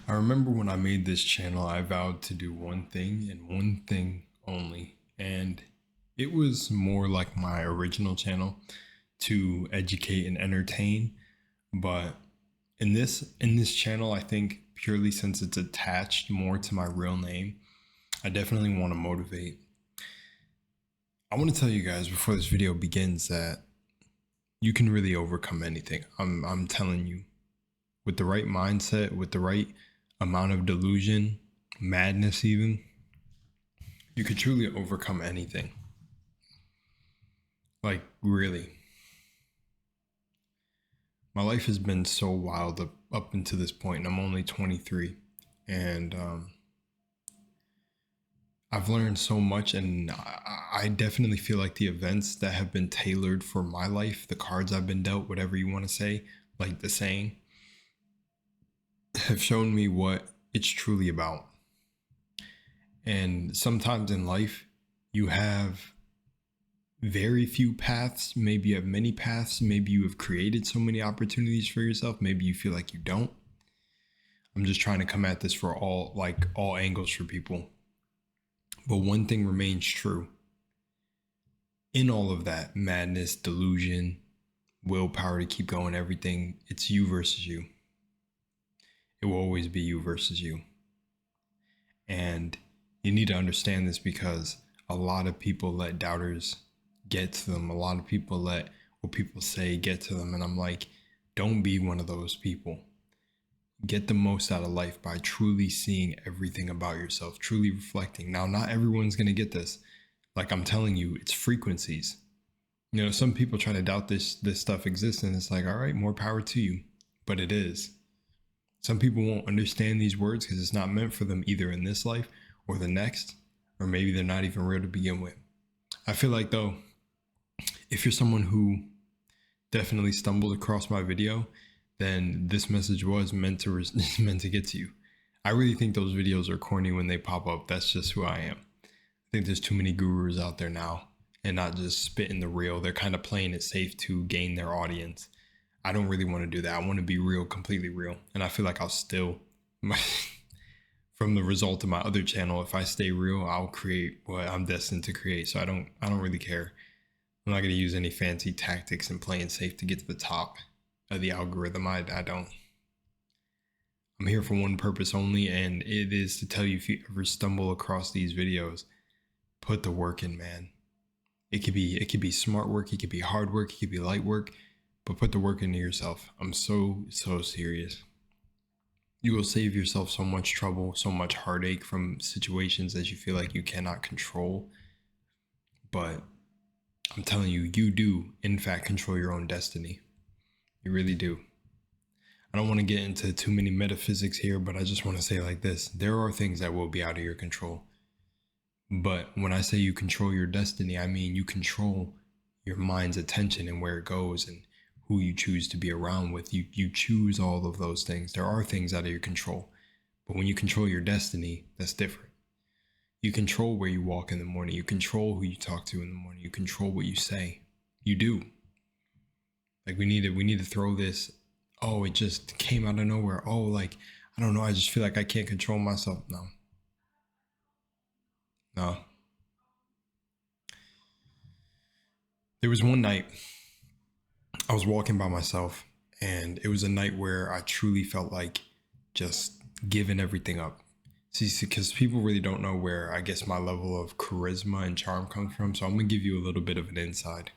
I remember when I made this channel, I vowed to do one thing and one thing only. And it was more like my original channel to educate and entertain. But in this channel, I think purely since it's attached more to my real name, I definitely want to motivate. I want to tell you guys before this video begins that you can really overcome anything. I'm telling you, with the right mindset, with the right amount of delusion, madness even, you could truly overcome anything. Like, really. My life has been so wild up until this point, and I'm only 23. And I've learned so much, and I definitely feel like the events that have been tailored for my life, the cards I've been dealt, whatever you want to say, like the saying, have shown me what it's truly about. And sometimes in life, you have very few paths. Maybe you have many paths. Maybe you have created so many opportunities for yourself. Maybe you feel like you don't. I'm just trying to come at this for all angles for people. But one thing remains true in all of that madness, delusion, willpower to keep going, everything. It's you versus you. It will always be you versus you. And you need to understand this because a lot of people let doubters get to them. A lot of people let what people say get to them. And I'm like, don't be one of those people. Get the most out of life by truly seeing everything about yourself, truly reflecting. Now, not everyone's going to get this. Like I'm telling you, it's frequencies. You know, some people try to doubt this stuff exists, and it's like, all right, more power to you. But it is. Some people won't understand these words because it's not meant for them either in this life or the next, or maybe they're not even real to begin with. I feel like though, if you're someone who definitely stumbled across my video, then this message was meant to meant to get to you. I really think those videos are corny when they pop up. That's just who I am. I think there's too many gurus out there now and not just spitting the real. They're kind of playing it safe to gain their audience. I don't really want to do that. I want to be real, completely real. And I feel like I'll still my from the result of my other channel, if I stay real, I'll create what I'm destined to create. So I don't really care. I'm not going to use any fancy tactics and playing safe to get to the top of the algorithm. I don't. I'm here for one purpose only, and it is to tell you if you ever stumble across these videos, put the work in, man. It could be smart work, it could be hard work, it could be light work, but put the work into yourself. I'm so serious. You will save yourself so much trouble, so much heartache from situations that you feel like you cannot control. But I'm telling you, you do, in fact, control your own destiny. You really do. I don't want to get into too many metaphysics here, but I just want to say like this. There are things that will be out of your control. But when I say you control your destiny, I mean you control your mind's attention and where it goes and who you choose to be around with. You choose all of those things. There are things out of your control. But when you control your destiny, that's different. You control where you walk in the morning. You control who you talk to in the morning. You control what you say. You do. Like we need to throw this, oh, it just came out of nowhere. Oh, like, I don't know, I just feel like I can't control myself. No. No. There was one night I was walking by myself, and it was a night where I truly felt like just giving everything up. See, because people really don't know where I guess my level of charisma and charm comes from. So I'm gonna give you a little bit of an inside.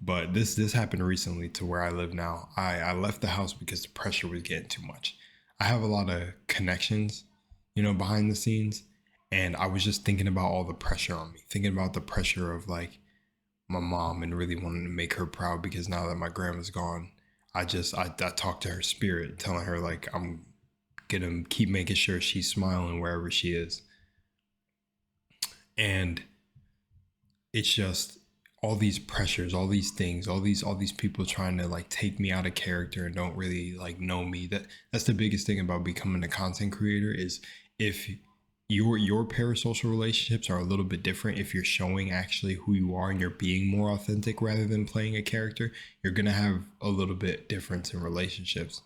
But this happened recently to where I live now. I left the house because the pressure was getting too much. I have a lot of connections, behind the scenes, and I was just thinking about all the pressure on me, thinking about the pressure of like my mom and really wanting to make her proud because now that my grandma's gone, I talked to her spirit, telling her like I'm gonna keep making sure she's smiling wherever she is. And it's just all these pressures, all these things, all these people trying to like take me out of character and don't really like know me. That's the biggest thing about becoming a content creator is if your parasocial relationships are a little bit different, if you're showing actually who you are and you're being more authentic rather than playing a character, you're gonna have a little bit difference in relationships.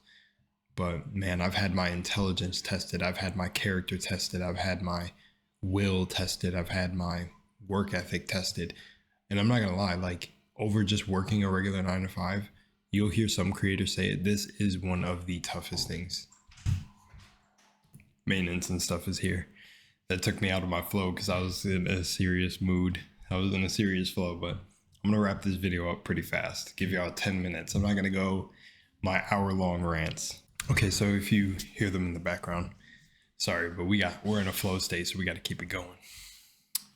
But man, I've had my intelligence tested. I've had my character tested. I've had my will tested. I've had my work ethic tested. And I'm not going to lie, like over just working a regular 9 to 5, you'll hear some creators say it. This is one of the toughest things. Maintenance and stuff is here. That took me out of my flow because I was in a serious mood. I was in a serious flow, but I'm going to wrap this video up pretty fast. Give y'all 10 minutes. I'm not going to go my hour-long rants. Okay, so if you hear them in the background, sorry, but we're in a flow state, so we got to keep it going.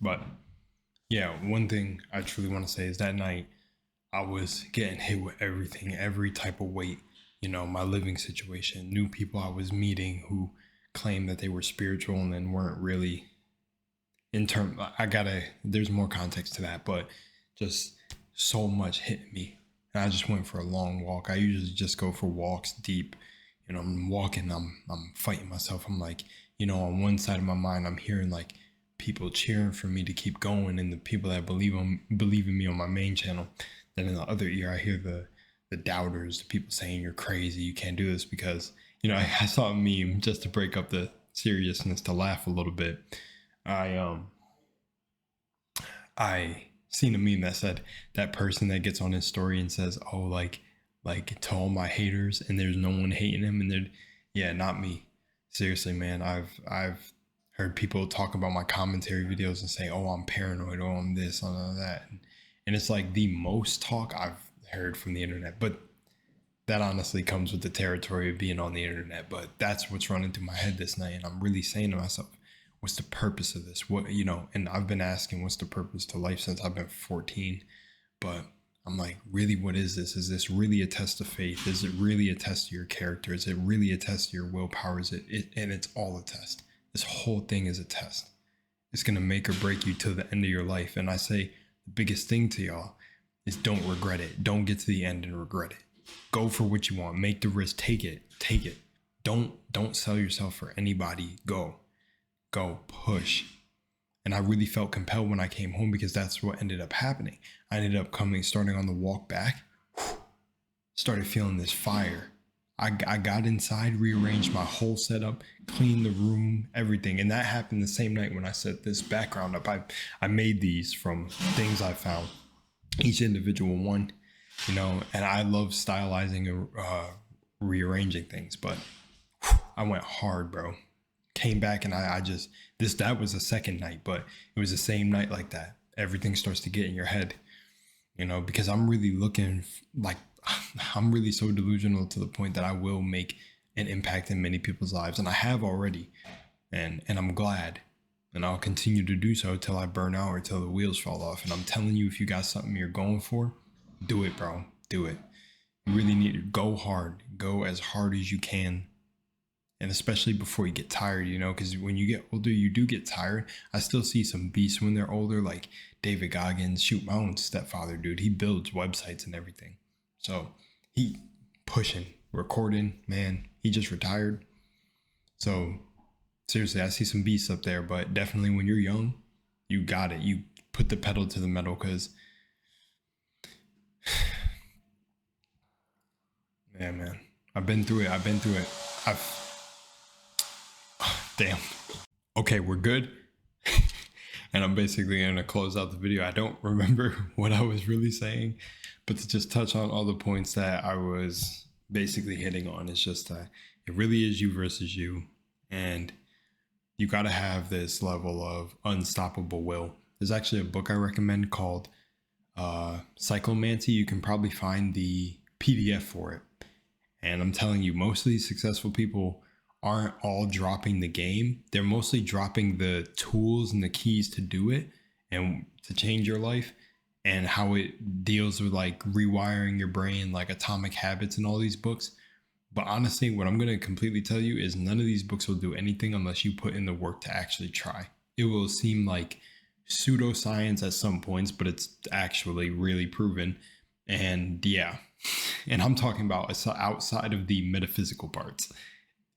But yeah, one thing I truly want to say is that night I was getting hit with everything, every type of weight, you know, my living situation, new people I was meeting who claimed that they were spiritual and then weren't really. There's more context to that, but just so much hit me. And I just went for a long walk. I usually just go for walks deep. You know, I'm walking, I'm fighting myself. I'm like, you know, on one side of my mind, I'm hearing like people cheering for me to keep going and the people that believe in me on my main channel. Then in the other ear, I hear the doubters, the people saying you're crazy, you can't do this because, you know, I saw a meme just to break up the seriousness to laugh a little bit. I seen a meme that said that person that gets on his story and says, oh, like to all my haters and there's no one hating him, and yeah, not me. Seriously, man, I've heard people talk about my commentary videos and say, oh, I'm paranoid, oh, I'm this, I'm that. And it's like the most talk I've heard from the internet, but that honestly comes with the territory of being on the internet. But that's what's running through my head this night. And I'm really saying to myself, what's the purpose of this? What, you know, and I've been asking what's the purpose to life since I've been 14. But I'm like, really, what is this? Is this really a test of faith? Is it really a test of your character? Is it really a test of your willpower? Is it and it's all a test. This whole thing is a test. It's going to make or break you till the end of your life. And I say the biggest thing to y'all is don't regret it. Don't get to the end and regret it. Go for what you want. Make the risk. Take it. Don't sell yourself for anybody. Go push. And I really felt compelled when I came home because that's what ended up happening. I ended up starting on the walk back, started feeling this fire. I got inside, rearranged my whole setup, cleaned the room, everything. And that happened the same night when I set this background up. I made these from things I found, each individual one, you know, and I love stylizing and rearranging things, but I went hard, bro. Came back and that was the second night, but it was the same night like that. Everything starts to get in your head, you know, because I'm really I'm really so delusional to the point that I will make an impact in many people's lives. And I have already, and I'm glad, and I'll continue to do so till I burn out or till the wheels fall off. And I'm telling you, if you got something you're going for, do it, bro. Do it. You really need to go hard. Go as hard as you can. And especially before you get tired, you know, because when you get older, you do get tired. I still see some beasts when they're older, like David Goggins. Shoot, my own stepfather, dude. He builds websites and everything. So he pushing, recording, man. He just retired. So seriously, I see some beasts up there. But definitely when you're young, you got it. You put the pedal to the metal because, yeah, man. I've been through it. Damn. Okay, we're good. And I'm basically going to close out the video. I don't remember what I was really saying, but to just touch on all the points that I was basically hitting on, it's just that it really is you versus you. And you got to have this level of unstoppable will. There's actually a book I recommend called Psychomancy. You can probably find the PDF for it. And I'm telling you, most of these successful people aren't all dropping the game. They're mostly dropping the tools and the keys to do it and to change your life, and how it deals with like rewiring your brain, like Atomic Habits and all these books. But honestly, what I'm going to completely tell you is none of these books will do anything unless you put in the work to actually try. It will seem like pseudoscience at some points, but it's actually really proven. And yeah, and I'm talking about outside of the metaphysical parts.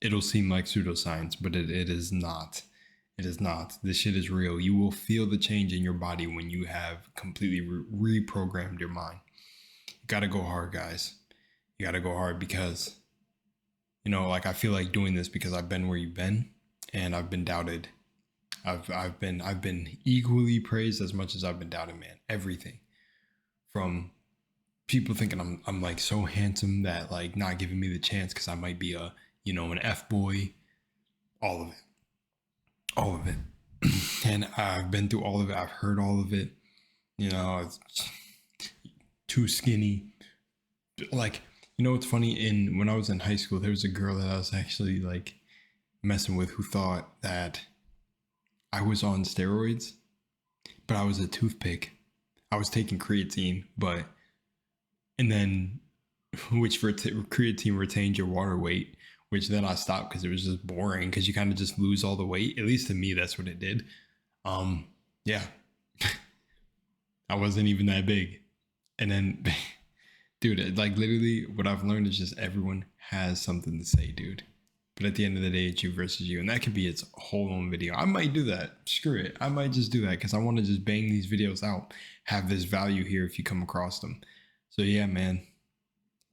It'll seem like pseudoscience, but it is not. It is not. This shit is real. You will feel the change in your body when you have completely reprogrammed your mind. You got to go hard, guys. You got to go hard because You know, like I feel like doing this because I've been where you've been, and I've been doubted. I've been equally praised as much as I've been doubted, man. Everything from people thinking I'm like so handsome that like not giving me the chance because I might be a, you know, an F boy. All of it, all of it. And I've been through all of it. I've heard all of it. You know, it's too skinny. Like, you know what's funny? In when I was in high school, there was a girl that I was actually like messing with who thought that I was on steroids, but I was a toothpick. I was taking creatine, but and then which creatine retains your water weight, which then I stopped because it was just boring because you kind of just lose all the weight. At least to me, that's what it did. Um, yeah, I wasn't even that big, and then, dude, like literally, what I've learned is just everyone has something to say, dude. But at the end of the day, it's you versus you, and that could be its whole own video. I might do that. Screw it. I might just do that because I want to just bang these videos out, have this value here if you come across them. So yeah, man.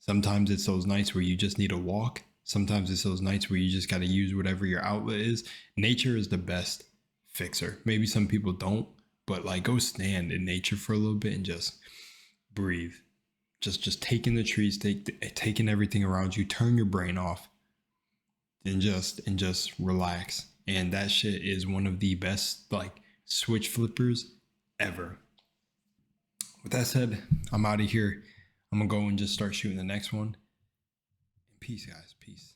Sometimes it's those nights where you just need a walk. Sometimes it's those nights where you just got to use whatever your outlet is. Nature is the best fixer. Maybe some people don't, but like go stand in nature for a little bit and just breathe. Just taking the trees, taking everything around you, turn your brain off and just relax. And that shit is one of the best like switch flippers ever. With that said, I'm out of here. I'm gonna go and just start shooting the next one. Peace, guys. Peace.